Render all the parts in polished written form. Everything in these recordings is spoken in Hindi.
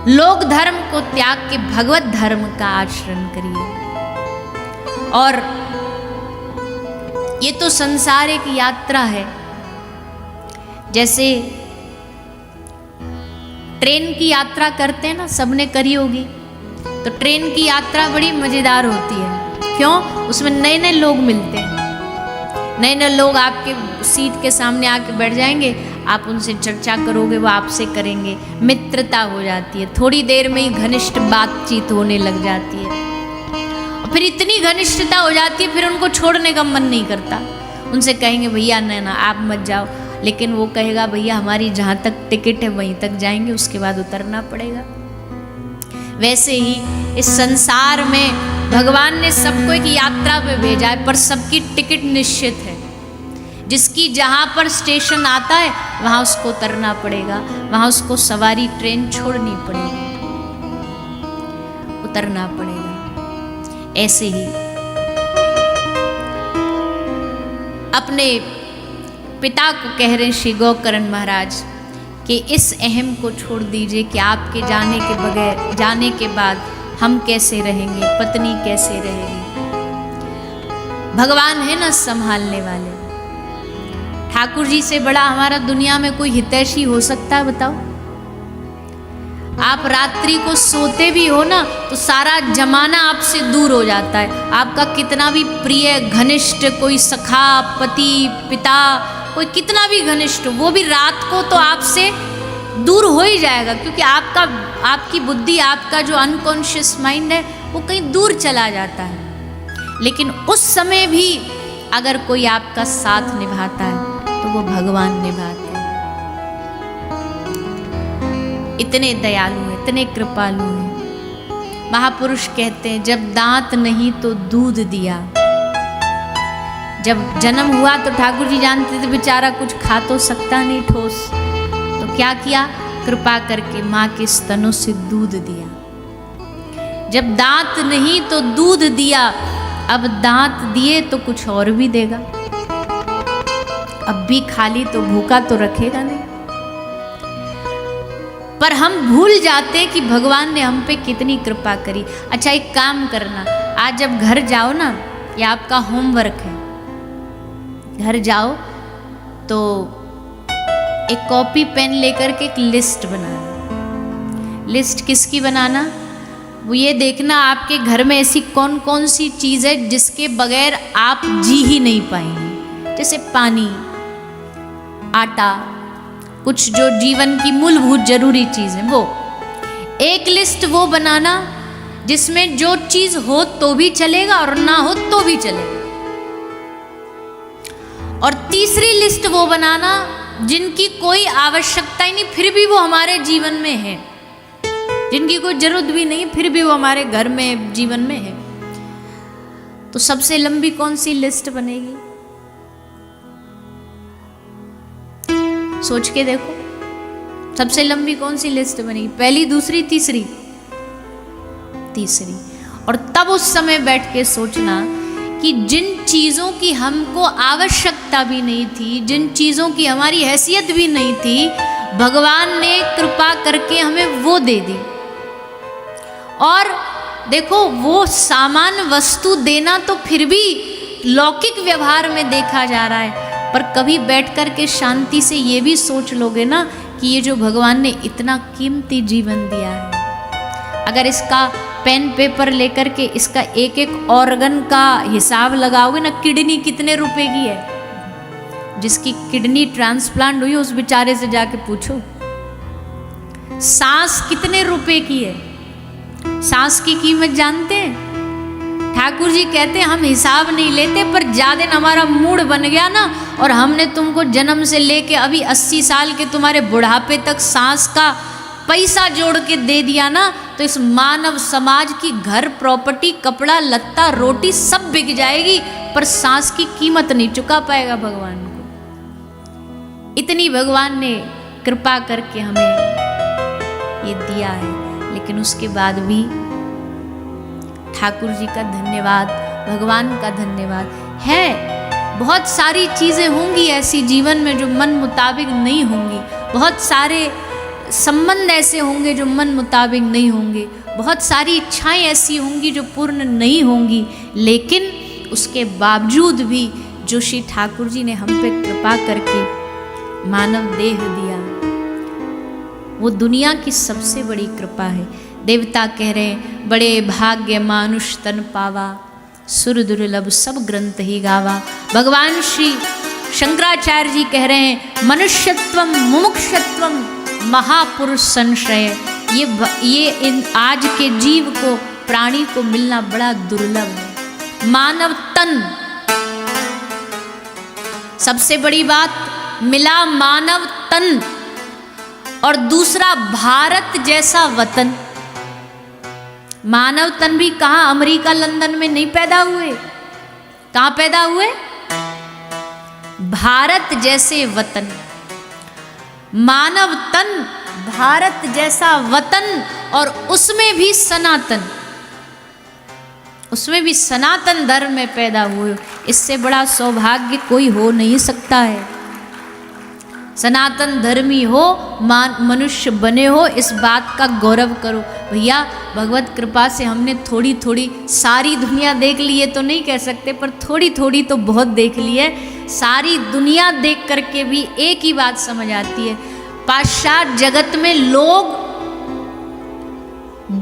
लोक धर्म को त्याग के भगवत धर्म का आचरण करिए। और ये तो संसार एक यात्रा है। जैसे ट्रेन की यात्रा करते हैं ना, सबने करी होगी। तो ट्रेन की यात्रा बड़ी मजेदार होती है। क्यों? उसमें नए नए लोग मिलते हैं। नए नए लोग आपके सीट के सामने आके बैठ जाएंगे, आप उनसे चर्चा करोगे, वो आपसे करेंगे, मित्रता हो जाती है। थोड़ी देर में ही घनिष्ठ बातचीत होने लग जाती है। और फिर इतनी घनिष्ठता हो जाती है, फिर उनको छोड़ने का मन नहीं करता। उनसे कहेंगे भैया ना आप मत जाओ, लेकिन वो कहेगा भैया हमारी जहाँ तक टिकट है वहीं तक जाएंगे, उसके बाद उतरना पड़ेगा। वैसे ही इस संसार में भगवान ने सबको एक यात्रा पे भेजा है, पर सबकी टिकट निश्चित है। जिसकी जहाँ पर स्टेशन आता है वहाँ उसको उतरना पड़ेगा, वहाँ उसको सवारी ट्रेन छोड़नी पड़ेगी, उतरना पड़ेगा। ऐसे ही अपने पिता को कह रहे श्री गोकर्ण महाराज कि इस अहम को छोड़ दीजिए कि आपके जाने के बाद हम कैसे रहेंगे, पत्नी कैसे रहेगी। भगवान है ना संभालने वाले। ठाकुर जी से बड़ा हमारा दुनिया में कोई हितैषी हो सकता है? बताओ। आप रात्रि को सोते भी हो ना तो सारा जमाना आपसे दूर हो जाता है। आपका कितना भी प्रिय घनिष्ठ कोई सखा, पति, पिता, कोई कितना भी घनिष्ठ, वो भी रात को तो आपसे दूर हो ही जाएगा, क्योंकि आपकी बुद्धि, आपका जो अनकॉन्शियस माइंड है वो कहीं दूर चला जाता है। लेकिन उस समय भी अगर कोई आपका साथ निभाता है तो वो भगवान निभाते हैं। इतने दयालु हैं, इतने कृपालु हैं। महापुरुष कहते हैं जब दांत नहीं तो दूध दिया। जब जन्म हुआ तो ठाकुर जी जानते थे बेचारा कुछ खा तो सकता नहीं ठोस, तो क्या किया? कृपा करके माँ के स्तनों से दूध दिया। जब दांत नहीं तो दूध दिया, अब दांत दिए तो कुछ और भी देगा। अब भी खाली तो भूखा तो रखेगा नहीं। पर हम भूल जाते कि भगवान ने हम पे कितनी कृपा करी। अच्छा एक काम करना, आज जब घर जाओ ना, ये आपका होमवर्क है, घर जाओ तो एक कॉपी पेन लेकर के एक लिस्ट बनाना। लिस्ट किसकी बनाना? वो ये देखना आपके घर में ऐसी कौन कौन सी चीज़ है जिसके बगैर आप जी ही नहीं पाएंगे। जैसे पानी, आटा, कुछ जो जीवन की मूलभूत जरूरी चीज़ है वो। एक लिस्ट वो बनाना जिसमें जो चीज़ हो तो भी चलेगा और ना हो तो भी चलेगा। और तीसरी लिस्ट वो बनाना जिनकी कोई आवश्यकता ही नहीं, फिर भी वो हमारे जीवन में है, जिनकी कोई जरूरत भी नहीं, फिर भी वो हमारे घर में, जीवन में है। तो सबसे लंबी कौन सी लिस्ट बनेगी? सोच के देखो, सबसे लंबी कौन सी लिस्ट बनेगी? पहली, दूसरी, तीसरी? तीसरी। और तब उस समय बैठ के सोचना कि जिन चीज़ों की हमको आवश्यकता भी नहीं थी, जिन चीज़ों की हमारी हैसियत भी नहीं थी, भगवान ने कृपा करके हमें वो दे दी। और देखो वो सामान वस्तु देना तो फिर भी लौकिक व्यवहार में देखा जा रहा है, पर कभी बैठ कर के शांति से ये भी सोच लोगे ना कि ये जो भगवान ने इतना कीमती जीवन दिया है, अगर इसका पेन पेपर लेकर के इसका एक एक ऑर्गन का हिसाब लगाओगे ना, किडनी कितने रुपए की है? जिसकी किडनी ट्रांसप्लांट हुई उस बेचारे से जाके पूछो। सांस कितने रुपए की है? सांस की कीमत जानते हैं? ठाकुर जी कहते हैं हम हिसाब नहीं लेते, पर ज्यादा हमारा मूड बन गया ना और हमने तुमको जन्म से लेके अभी 80 साल के तुम्हारे बुढ़ापे तक सांस का पैसा जोड़ के दे दिया ना, तो इस मानव समाज की घर, प्रॉपर्टी, कपड़ा लत्ता, रोटी सब बिक जाएगी, पर सांस की कीमत नहीं चुका पाएगा भगवान को। इतनी भगवान ने कृपा करके हमें ये दिया है। लेकिन उसके बाद भी ठाकुर जी का धन्यवाद, भगवान का धन्यवाद है। बहुत सारी चीज़ें होंगी ऐसी जीवन में जो मन मुताबिक नहीं होंगी, बहुत सारे संबंध ऐसे होंगे जो मन मुताबिक नहीं होंगे, बहुत सारी इच्छाएं ऐसी होंगी जो पूर्ण नहीं होंगी, लेकिन उसके बावजूद भी जो श्री ठाकुर जी ने हम पे कृपा करके मानव देह दिया, वो दुनिया की सबसे बड़ी कृपा है। देवता कह रहे हैं, बड़े भाग्य मानुष तन पावा, सुर दुर्लभ सब ग्रंथ ही गावा। भगवान श्री शंकराचार्य जी कह रहे हैं, मनुष्यत्वम मुमुक्षत्वम महापुरुष संशय। ये इन आज के जीव को, प्राणी को मिलना बड़ा दुर्लभ है। मानव तन, सबसे बड़ी बात मिला मानव तन, और दूसरा भारत जैसा वतन। मानव तन भी कहाँ, अमेरिका लंदन में नहीं पैदा हुए, कहाँ पैदा हुए? भारत जैसे वतन। मानव तन, भारत जैसा वतन, और उसमें भी सनातन, उसमें भी सनातन धर्म में पैदा हुए। इससे बड़ा सौभाग्य कोई हो नहीं सकता है। सनातन धर्मी हो, मनुष्य बने हो, इस बात का गौरव करो। भैया भगवत कृपा से हमने थोड़ी थोड़ी सारी दुनिया देख ली है तो नहीं कह सकते, पर थोड़ी थोड़ी तो बहुत देख ली है। सारी दुनिया देख करके भी एक ही बात समझ आती है, पाश्चात्य जगत में लोग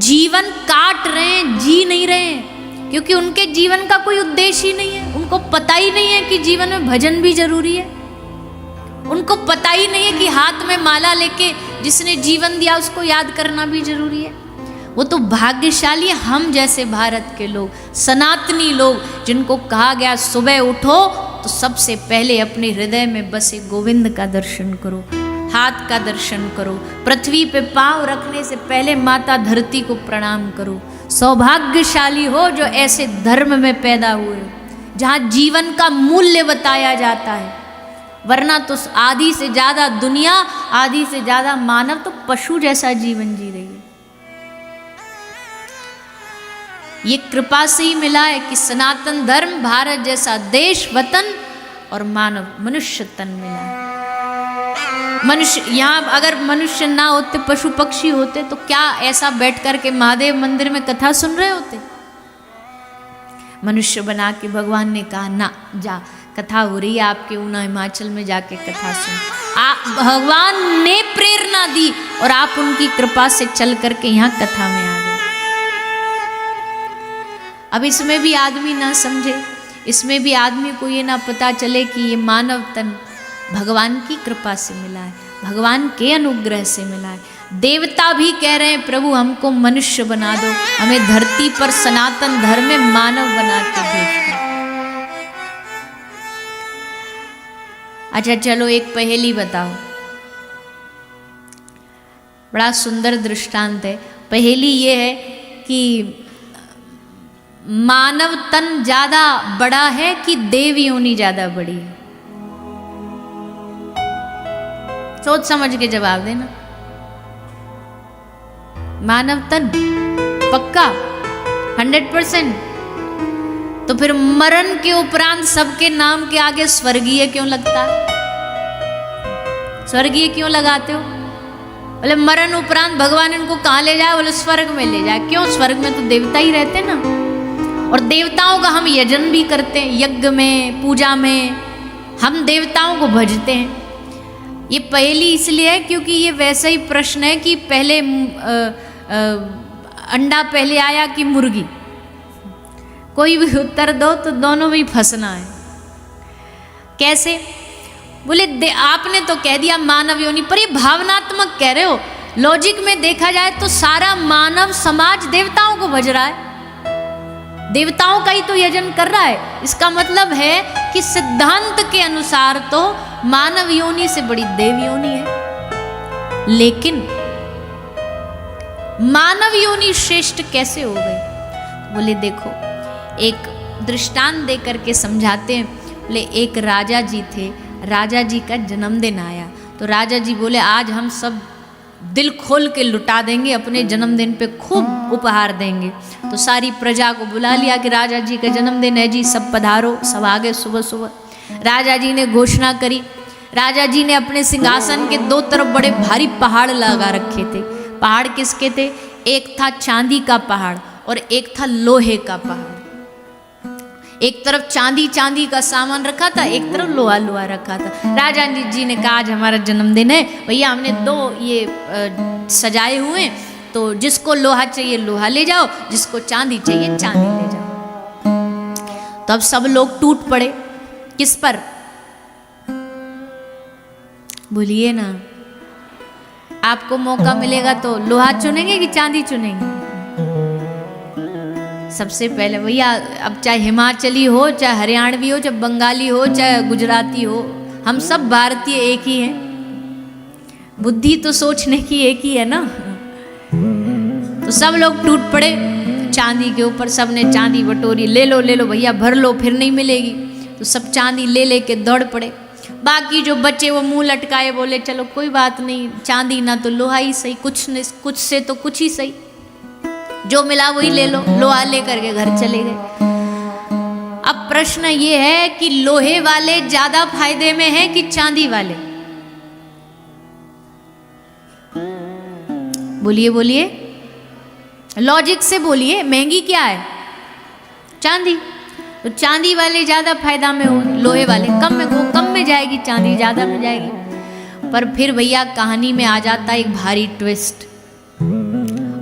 जीवन काट रहे हैं, जी नहीं रहे हैं, क्योंकि उनके जीवन का कोई उद्देश्य ही नहीं है। उनको पता ही नहीं है कि जीवन में भजन भी जरूरी है। उनको पता ही नहीं है कि हाथ में माला लेके जिसने जीवन दिया उसको याद करना भी जरूरी है। वो तो भाग्यशाली है हम जैसे भारत के लोग, सनातनी लोग, जिनको कहा गया सुबह उठो तो सबसे पहले अपने हृदय में बसे गोविंद का दर्शन करो, हाथ का दर्शन करो, पृथ्वी पे पांव रखने से पहले माता धरती को प्रणाम करो। सौभाग्यशाली हो जो ऐसे धर्म में पैदा हुए, जहाँ जीवन का मूल्य बताया जाता है। वरना तो आधी से ज्यादा दुनिया, आधी से ज्यादा मानव तो पशु जैसा जीवन जी रही है। ये कृपा से ही मिला है कि सनातन धर्म, भारत जैसा देश, वतन और मानव मनुष्य तन मिला है। मनुष्य, यहाँ अगर मनुष्य ना होते, पशु पक्षी होते, तो क्या ऐसा बैठ कर के महादेव मंदिर में कथा सुन रहे होते? मनुष्य बना के भगवान ने कहा ना जा, कथा हो रही है आपके ऊना हिमाचल में, जाके कथा सुन। भगवान ने प्रेरणा दी और आप उनकी कृपा से चल करके यहाँ कथा में आ गए। अब इसमें भी आदमी ना समझे, इसमें भी आदमी को ये ना पता चले कि ये मानव तन भगवान की कृपा से मिला है, भगवान के अनुग्रह से मिला है। देवता भी कह रहे हैं प्रभु हमको मनुष्य बना दो, हमें धरती पर सनातन धर्म में मानव बना के भेज दो। अच्छा चलो एक पहेली बताओ, बड़ा सुंदर दृष्टांत है। पहेली ये है कि मानव तन ज्यादा बड़ा है कि देव योनि ज्यादा बड़ी है? सोच समझ के जवाब देना। मानव तन पक्का 100%? तो फिर मरण के उपरांत सबके नाम के आगे स्वर्गीय क्यों लगता है? स्वर्गीय क्यों लगाते हो? बोले मरण उपरांत भगवान इनको कहाँ ले जाए? बोले स्वर्ग में ले जाए। क्यों? स्वर्ग में तो देवता ही रहते ना, और देवताओं का हम यजन भी करते हैं, यज्ञ में, पूजा में हम देवताओं को भजते हैं। ये पहेली इसलिए है क्योंकि ये वैसा ही प्रश्न है कि पहले अंडा पहले आया कि मुर्गी, कोई भी उत्तर दो तो दोनों में ही फंसना है। कैसे? बोले आपने तो कह दिया मानव योनि, पर ये भावनात्मक कह रहे हो। लॉजिक में देखा जाए तो सारा मानव समाज देवताओं को भज रहा है, देवताओं का ही तो यजन कर रहा है। इसका मतलब है कि सिद्धांत के अनुसार तो मानव योनि से बड़ी देव योनि है। लेकिन मानव योनि श्रेष्ठ कैसे हो गई? बोले देखो एक दृष्टांत दे करके समझाते हैं। बोले एक राजा जी थे, राजा जी का जन्मदिन आया तो राजा जी बोले आज हम सब दिल खोल के लुटा देंगे, अपने जन्मदिन पे खूब उपहार देंगे। तो सारी प्रजा को बुला लिया कि राजा जी का जन्मदिन है जी, सब पधारो। सब आ गए सुबह सुबह। राजा जी ने घोषणा करी, राजा जी ने अपने सिंहासन के दो तरफ बड़े भारी पहाड़ लगा रखे थे। पहाड़ किसके थे? एक था चांदी का पहाड़ और एक था लोहे का पहाड़। एक तरफ चांदी का सामान रखा था, एक तरफ लोहा रखा था। राजा जी ने कहा आज हमारा जन्मदिन है भैया, हमने दो ये सजाए हुए, तो जिसको लोहा चाहिए लोहा ले जाओ, जिसको चांदी चाहिए चांदी ले जाओ। तब सब लोग टूट पड़े। किस पर? बोलिए ना, आपको मौका मिलेगा तो लोहा चुनेंगे कि चांदी चुनेंगे? सबसे पहले भैया, अब चाहे हिमाचली हो, चाहे हरियाणवी हो, चाहे बंगाली हो, चाहे गुजराती हो, हम सब भारतीय एक ही हैं। बुद्धि तो सोचने की एक ही है ना। तो सब लोग टूट पड़े चांदी के ऊपर। सब ने चांदी बटोरी, ले लो भैया, भर लो, फिर नहीं मिलेगी। तो सब चांदी ले के दौड़ पड़े। बाकी जो बच्चे वो मुंह लटकाए, बोले चलो कोई बात नहीं, चांदी ना तो लोहा ही सही, कुछ से तो कुछ ही सही, जो मिला वही ले लो। लोहा लेकर के घर चले गए। अब प्रश्न ये है कि लोहे वाले ज्यादा फायदे में हैं कि चांदी वाले? बोलिए, लॉजिक से बोलिए, महंगी क्या है? चांदी। तो चांदी वाले ज्यादा फायदा में हो, लोहे वाले कम में जाएगी, चांदी ज्यादा में जाएगी। पर फिर भैया कहानी में आ जाता एक भारी ट्विस्ट।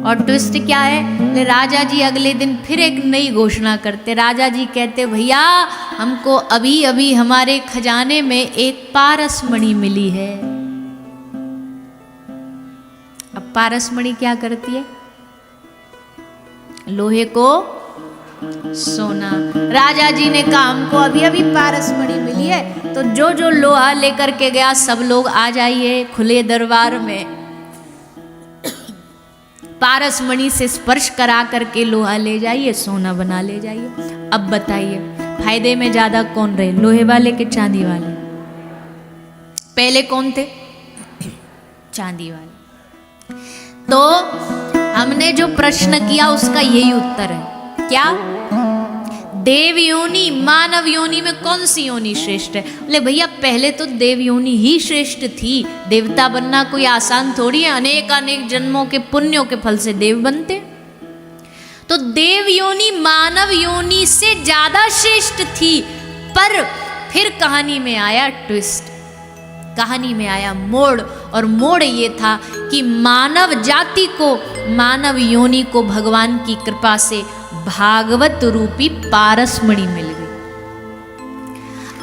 और ट्विस्ट क्या है? राजा जी अगले दिन फिर एक नई घोषणा करते। राजा जी कहते भैया हमको अभी हमारे खजाने में एक पारस मणि मिली है। अब पारस मणि क्या करती है? लोहे को सोना। राजा जी ने कहा हमको अभी पारस मणि मिली है, तो जो लोहा लेकर के गया सब लोग आ जाइए खुले दरबार में। पारस मणि से स्पर्श करा करके लोहा ले जाइए, सोना बना ले जाइए। अब बताइए फायदे में ज्यादा कौन रहे, लोहे वाले के चांदी वाले? पहले कौन थे? चांदी वाले। तो हमने जो प्रश्न किया उसका यही उत्तर है। क्या? देव योनि मानव योनि में कौन सी योनि श्रेष्ठ है? बोले भैया पहले तो देव योनि ही श्रेष्ठ थी। देवता बनना कोई आसान थोड़ी है, अनेक जन्मों के पुण्यों के फल से देव बनते। तो देव योनि मानव योनि से ज्यादा श्रेष्ठ थी। पर फिर कहानी में आया ट्विस्ट, कहानी में आया मोड़। और मोड़ ये था कि मानव जाति को, मानव योनि को भगवान की कृपा से भागवत रूपी पारस मणि मिल गई।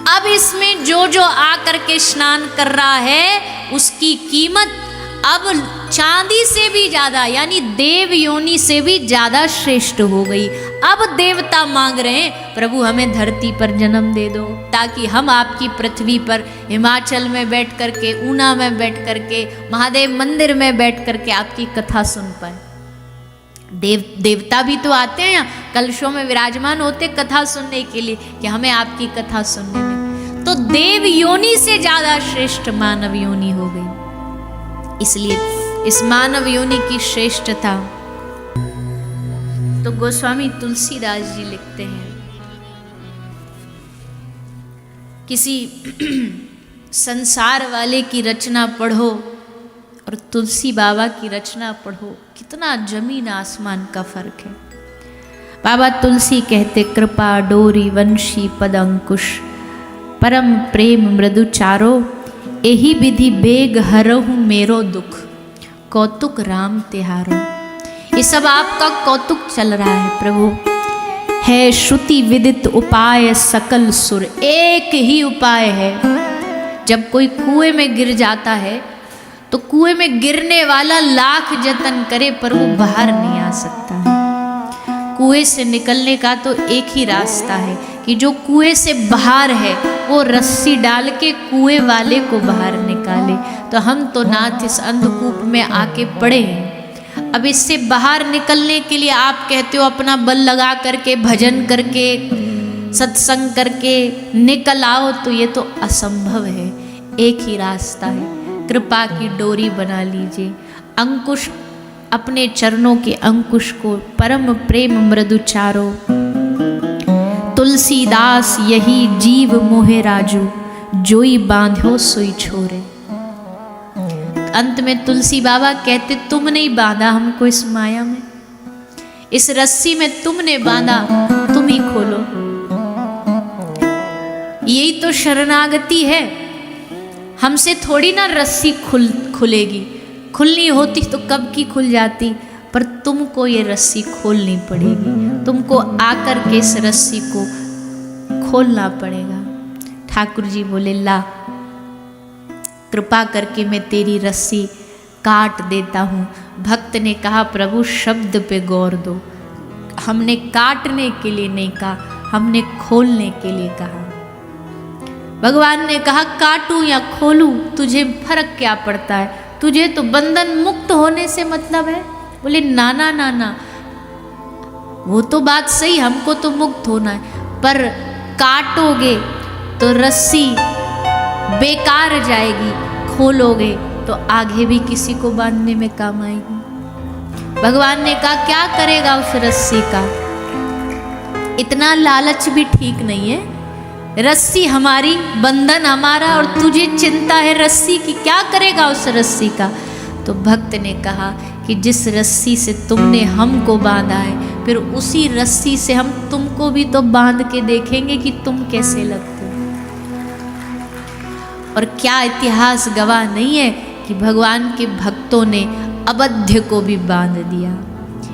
अब इसमें जो आकर के स्नान कर रहा है उसकी कीमत अब चांदी से भी ज्यादा, यानी देव योनि से भी ज्यादा श्रेष्ठ हो गई। अब देवता मांग रहे हैं प्रभु हमें धरती पर जन्म दे दो, ताकि हम आपकी पृथ्वी पर हिमाचल में बैठ करके, ऊना में बैठ करके, महादेव मंदिर में बैठ करके आपकी कथा सुन पाए। देवता भी तो आते हैं, कलशों में विराजमान होते कथा सुनने के लिए, कि हमें आपकी कथा सुनने में। तो देव योनि से ज्यादा श्रेष्ठ मानव योनि हो गई। इसलिए इस मानव योनि की श्रेष्ठता तो गोस्वामी तुलसीदास जी लिखते हैं। किसी संसार वाले की रचना पढ़ो और तुलसी बाबा की रचना पढ़ो, कितना जमीन आसमान का फर्क है। बाबा तुलसी कहते कृपा डोरी वंशी पद अंकुश, परम प्रेम मृदु चारो, एही विधि बेग हरहु मेरो दुख, कौतुक राम तिहारो। ये सब आपका कौतुक चल रहा है प्रभु। है श्रुति विदित उपाय सकल सुर, एक ही उपाय है। जब कोई कुएं में गिर जाता है तो कुएं में गिरने वाला लाख जतन करे पर वो बाहर नहीं आ सकता। कुएं से निकलने का तो एक ही रास्ता है कि जो कुएं से बाहर है वो रस्सी डाल के कुएं वाले को बाहर निकाले। तो हम तो नाथ इस अंधकूप में आके पड़े हैं। अब इससे बाहर निकलने के लिए आप कहते हो अपना बल लगा करके, भजन करके, सत्संग करके निकल आओ, तो ये तो असंभव है। एक ही रास्ता है, कृपा की डोरी बना लीजिए। अंकुश, अपने चरणों के अंकुश को परम प्रेम मृदु चारो। तुलसीदास यही जीव मोहे राजू, जोई बांध्यो सोई छोरे। अंत में तुलसी बाबा कहते तुम नहीं बांधा हमको इस माया में, इस रस्सी में तुमने बांधा, तुम ही खोलो। यही तो शरणागति है। हमसे थोड़ी ना रस्सी खुलेगी, खुलनी होती तो कब की खुल जाती, पर तुमको ये रस्सी खोलनी पड़ेगी, तुमको आकर के इस रस्सी को खोलना पड़ेगा। ठाकुर जी बोले ला, कृपा करके मैं तेरी रस्सी काट देता हूँ। भक्त ने कहा प्रभु शब्द पे गौर दो, हमने काटने के लिए नहीं कहा, हमने खोलने के लिए कहा। भगवान ने कहा काटूं या खोलूं तुझे फर्क क्या पड़ता है, तुझे तो बंधन मुक्त होने से मतलब है। बोले नाना नाना, वो तो बात सही, हमको तो मुक्त होना है, पर काटोगे तो रस्सी बेकार जाएगी, खोलोगे तो आगे भी किसी को बांधने में काम आएगी। भगवान ने कहा क्या करेगा उस रस्सी का, इतना लालच भी ठीक नहीं है। रस्सी हमारी, बंधन हमारा, और तुझे चिंता है रस्सी की, क्या करेगा उस रस्सी का। तो भक्त ने कहा कि जिस रस्सी से तुमने हमको बांधा है, फिर उसी रस्सी से हम तुमको भी तो बांध के देखेंगे कि तुम कैसे लगते हो। और क्या इतिहास गवाह नहीं है कि भगवान के भक्तों ने अबध्य को भी बांध दिया।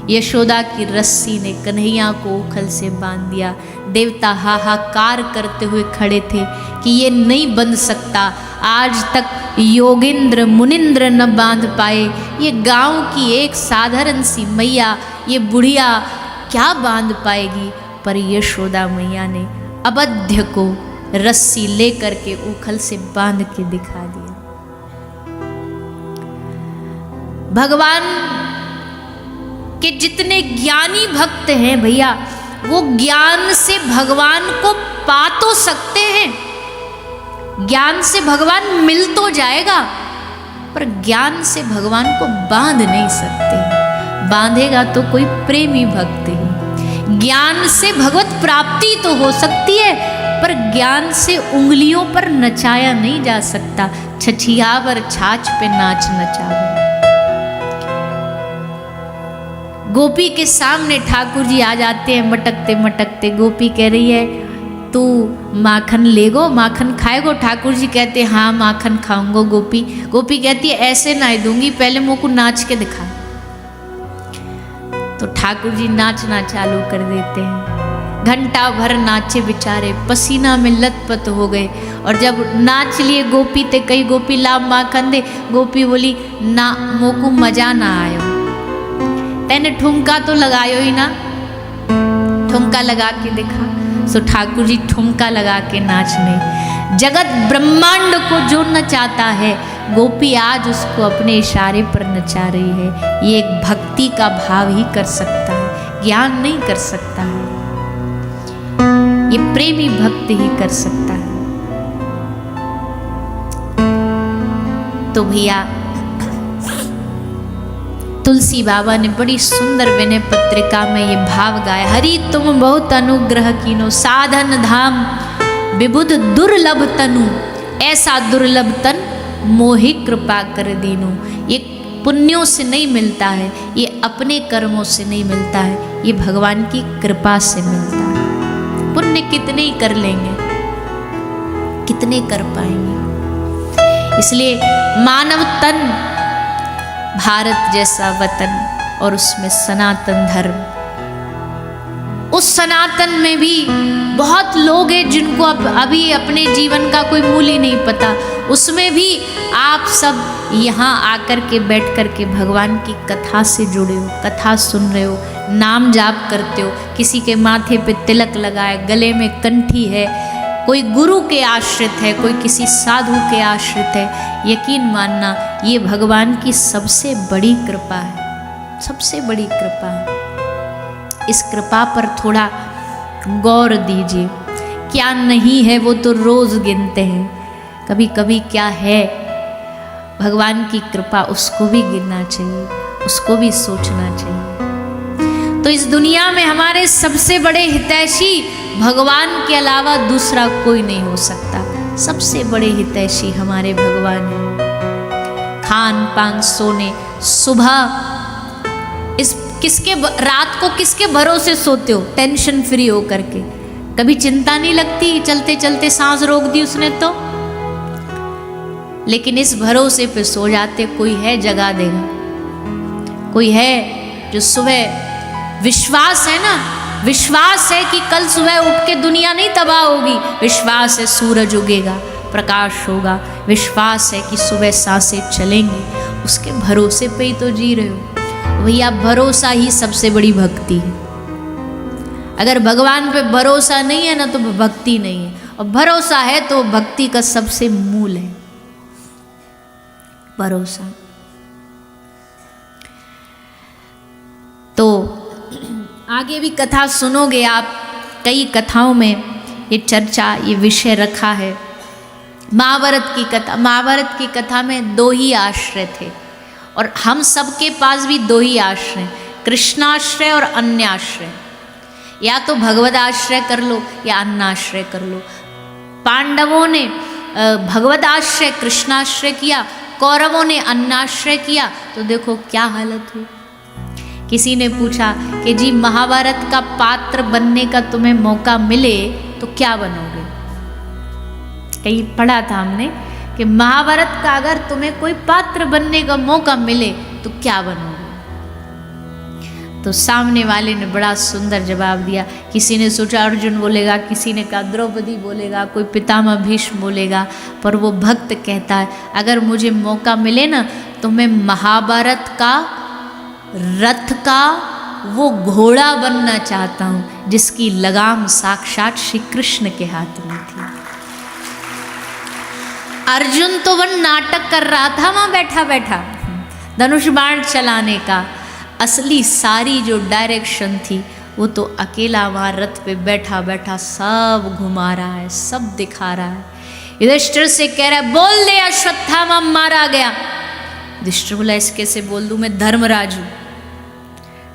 यशोदा की रस्सी ने कन्हैया को उखल से बांध दिया। देवता हाहाकार करते हुए खड़े थे कि ये नहीं बंध सकता, आज तक योगेंद्र मुनिंद्र न बांध पाए, ये गांव की एक साधारण सी मैया, ये बुढ़िया क्या बांध पाएगी। पर यशोदा मैया ने अबध्य को रस्सी लेकर के उखल से बांध के दिखा दिया। भगवान के जितने ज्ञानी भक्त हैं भैया, वो ज्ञान से भगवान को पा तो सकते हैं, ज्ञान से भगवान मिल तो जाएगा, पर ज्ञान से भगवान को बांध नहीं सकते। बांधेगा तो कोई प्रेमी भक्त ही। ज्ञान से भगवत प्राप्ति तो हो सकती है, पर ज्ञान से उंगलियों पर नचाया नहीं जा सकता। छछियावर छाछ पे नाच नचावे। गोपी के सामने ठाकुर जी आ जाते हैं मटकते मटकते। गोपी कह रही है तू माखन लेगो, माखन खाएगो। ठाकुर जी कहते हैं हाँ माखन खाऊंगो। गोपी कहती है ऐसे ना दूंगी, पहले मुँह को नाच के दिखा। तो ठाकुर जी नाचना चालू कर देते हैं। घंटा भर नाचे बेचारे, पसीना में लथपथ हो गए। और जब नाच लिए गोपी ते कई गोपी ला माखन दे। गोपी बोली ना, मुँह को मजा ना आयो, तेने ठुमका तो लगायो ही ना, ठुमका लगा के दिखा। सो ठाकुर जी ठुमका लगा के नाचने। जगत ब्रह्मांड को जो नचाता है, गोपी आज उसको अपने इशारे पर नचा रही है। ये एक भक्ति का भाव ही कर सकता है, ज्ञान नहीं कर सकता है, ये प्रेमी भक्त ही कर सकता है। तो भैया तुलसी बाबा ने बड़ी सुंदर विनय पत्रिका में ये भाव गाया। हरि तुम बहुत अनुग्रह कीनो, साधन धाम विबुध दुर्लभ तनु, ऐसा दुर्लभ तन मोहि कृपा कर दीनु। ये पुण्यों से नहीं मिलता है, ये अपने कर्मों से नहीं मिलता है, ये भगवान की कृपा से मिलता है। पुण्य कितने ही कर लेंगे, कितने कर पाएंगे। इसलिए मानव तन, भारत जैसा वतन, और उसमें सनातन धर्म, उस सनातन में भी बहुत लोग हैं जिनको अभी अपने जीवन का कोई मूल्य ही नहीं पता। उसमें भी आप सब यहाँ आकर के बैठ कर के भगवान की कथा से जुड़े हो, कथा सुन रहे हो, नाम जाप करते हो। किसी के माथे पे तिलक लगाए, गले में कंठी है, कोई गुरु के आश्रित है, कोई किसी साधु के आश्रित है। यकीन मानना ये भगवान की सबसे बड़ी कृपा है, सबसे बड़ी कृपा है। इस कृपा पर थोड़ा गौर दीजिए। क्या नहीं है वो तो रोज गिनते हैं, कभी कभी क्या है भगवान की कृपा, उसको भी गिनना चाहिए, उसको भी सोचना चाहिए। तो इस दुनिया में हमारे सबसे बड़े हितैषी भगवान के अलावा दूसरा कोई नहीं हो सकता। सबसे बड़े हितैषी हमारे भगवान हैं। खान पान सोने, सुबह इस किसके रात को किसके भरोसे सोते हो? टेंशन फ्री हो करके, कभी चिंता नहीं लगती चलते चलते सांस रोक दी उसने तो। लेकिन इस भरोसे पे सो जाते, कोई है जगा देगा, कोई है जो सुबह, विश्वास है ना, विश्वास है कि कल सुबह उठ के दुनिया नहीं तबाह होगी, विश्वास है सूरज उगेगा, प्रकाश होगा, विश्वास है कि सुबह सांसें चलेंगी, उसके भरोसे पे ही तो जी रहे हो भैया। भरोसा ही सबसे बड़ी भक्ति है। अगर भगवान पे भरोसा नहीं है ना तो भक्ति नहीं है, और भरोसा है तो भक्ति का सबसे मूल है भरोसा। तो आगे भी कथा सुनोगे आप, कई कथाओं में ये चर्चा, ये विषय रखा है। महाभारत की कथा, महाभारत की कथा में दो ही आश्रय थे, और हम सबके पास भी दो ही आश्रय, कृष्णाश्रय और अन्याश्रय। या तो भगवद आश्रय कर लो या अन्नाश्रय कर लो। पांडवों ने भगवद आश्रय कृष्णाश्रय किया, कौरवों ने अन्नाश्रय किया, तो देखो क्या हालत हुई। किसी ने पूछा कि जी महाभारत का पात्र बनने का तुम्हें मौका मिले तो क्या बनोगे? कहीं पढ़ा था हमने कि महाभारत का अगर तुम्हें कोई पात्र बनने का मौका मिले तो क्या बनोगे? तो सामने वाले ने बड़ा सुंदर जवाब दिया। किसी ने सोचा अर्जुन बोलेगा, किसी ने कहा द्रौपदी बोलेगा, कोई पितामह भीष्म बोलेगा, पर वो भक्त कहता है अगर मुझे मौका मिले ना तो मैं महाभारत का रथ का वो घोड़ा बनना चाहता हूँ जिसकी लगाम साक्षात श्री कृष्ण के हाथ में थी। अर्जुन तो वह नाटक कर रहा था वहां बैठा बैठा धनुष बाण चलाने का, असली सारी जो डायरेक्शन थी वो तो अकेला वहां रथ पे बैठा बैठा सब घुमा रहा है, सब दिखा रहा है। युधिष्ठिर से कह रहा है बोल दे अश्वत्थामा मारा गया। युधिष्ठिर बोला ऐसे कैसे बोल दूं, मैं धर्मराज हूं।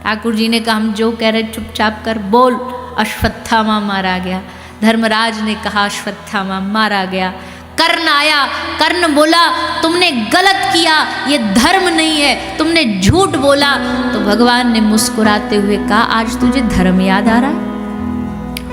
ठाकुर जी ने कहा हम जो कह रहे चुपचाप कर बोल, अश्वत्थामा मारा गया। धर्मराज ने कहा अश्वत्थामा मारा गया। कर्ण आया, कर्ण बोला तुमने गलत किया, ये धर्म नहीं है, तुमने झूठ बोला। तो भगवान ने मुस्कुराते हुए कहा आज तुझे धर्म याद आ रहा है?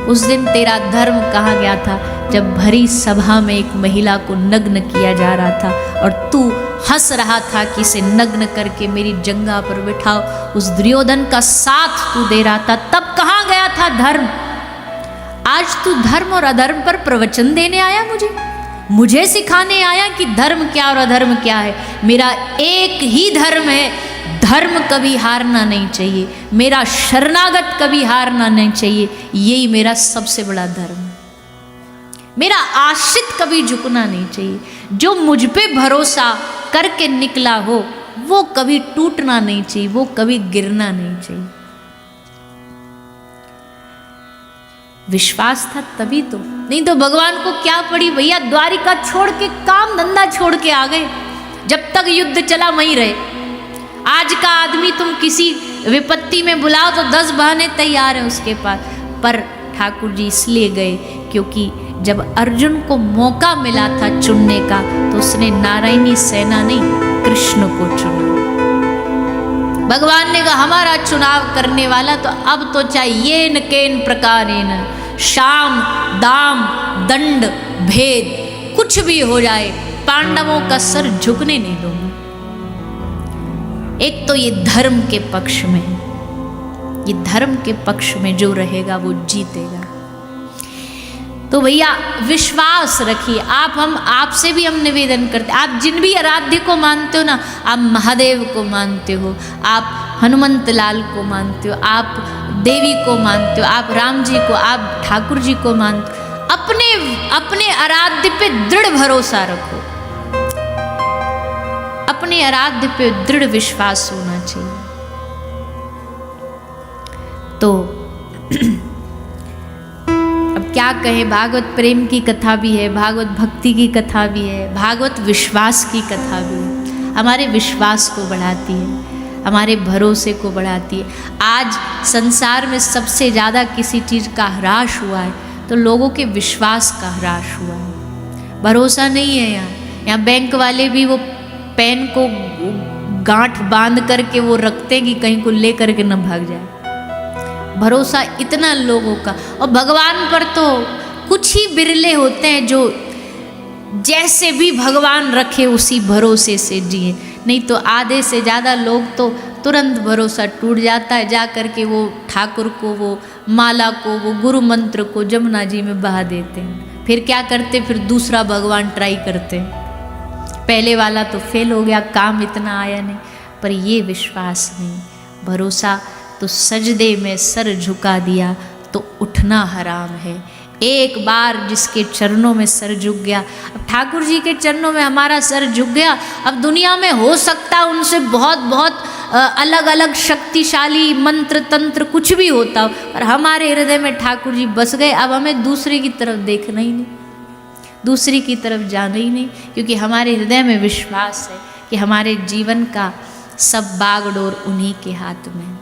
उस दिन तेरा धर्म कहाँ गया था जब भरी सभा में एक महिला को नग्न किया जा रहा था और तू हंस रहा था कि इसे नग्न करके मेरी जंगा पर बिठाओ। उस दुर्योधन का साथ तू दे रहा था, तब कहाँ गया था धर्म? आज तू धर्म और अधर्म पर प्रवचन देने आया, मुझे सिखाने आया कि धर्म क्या और अधर्म क्या है। मेरा एक ही धर्म है, धर्म कभी हारना नहीं चाहिए, मेरा शरणागत कभी हारना नहीं चाहिए, यही मेरा सबसे बड़ा धर्म है। मेरा आश्रित कभी झुकना नहीं चाहिए, जो मुझ पे भरोसा करके निकला हो वो कभी टूटना नहीं चाहिए, वो कभी गिरना नहीं चाहिए। विश्वास था तभी तो, नहीं तो भगवान को क्या पड़ी भैया, द्वारिका छोड़ के काम धंधा छोड़ के आ गए, जब तक युद्ध चला वहीं रहे। आज का आदमी तुम किसी विपत्ति में बुलाओ तो 10 बहाने तैयार हैं उसके पास, पर ठाकुर जी इसलिए गए क्योंकि जब अर्जुन को मौका मिला था चुनने का तो उसने नारायणी सेना नहीं कृष्ण को चुना। भगवान ने कहा हमारा चुनाव करने वाला तो अब तो चाहिए न केन प्रकारेण शाम दाम दंड भेद कुछ भी हो जाए पांडवों का सर झुकने नहीं दूंगा। एक तो ये धर्म के पक्ष में है, ये धर्म के पक्ष में जो रहेगा वो जीतेगा। तो भैया विश्वास रखिए। आपसे भी हम निवेदन करते, आप जिन भी आराध्य को मानते हो ना, आप महादेव को मानते हो, आप हनुमंत लाल को मानते हो, आप देवी को मानते हो, आप राम जी को, आप ठाकुर जी को मानते हो, अपने आराध्य पे दृढ़ भरोसा रखो, अपने आराध्य पे दृढ़ विश्वास होना चाहिए। तो अब क्या कहे, भागवत प्रेम की कथा भी है, भागवत भक्ति की कथा भी है, भागवत विश्वास की कथा भी है। हमारे विश्वास को बढ़ाती है, हमारे भरोसे को बढ़ाती है। आज संसार में सबसे ज़्यादा किसी चीज़ का ह्रास हुआ है तो लोगों के विश्वास का ह्रास हुआ है। भरोसा नहीं है यहाँ बैंक वाले भी वो पेन को गांठ बांध करके वो रखते हैं कि कहीं को ले करके न भाग जाए। भरोसा इतना लोगों का, और भगवान पर तो कुछ ही बिरले होते हैं जो जैसे भी भगवान रखे उसी भरोसे से जिए, नहीं तो आधे से ज़्यादा लोग तो तुरंत भरोसा टूट जाता है, जा कर के वो ठाकुर को, वो माला को, वो गुरु मंत्र को जमुना जी में बहा देते हैं। फिर क्या करते, फिर दूसरा भगवान ट्राई करते हैं। पहले वाला तो फेल हो गया, काम इतना आया नहीं, पर ये विश्वास नहीं, भरोसा तो सजदे में सर झुका दिया तो उठना हराम है। एक बार जिसके चरणों में सर झुक गया, अब ठाकुर जी के चरणों में हमारा सर झुक गया, अब दुनिया में हो सकता है उनसे बहुत बहुत अलग अलग शक्तिशाली मंत्र तंत्र कुछ भी होता हो, और हमारे हृदय में ठाकुर जी बस गए। अब हमें दूसरे की तरफ देखना ही नहीं, दूसरी की तरफ जाना ही नहीं, क्योंकि हमारे हृदय में विश्वास है कि हमारे जीवन का सब बागडोर उन्हीं के हाथ में।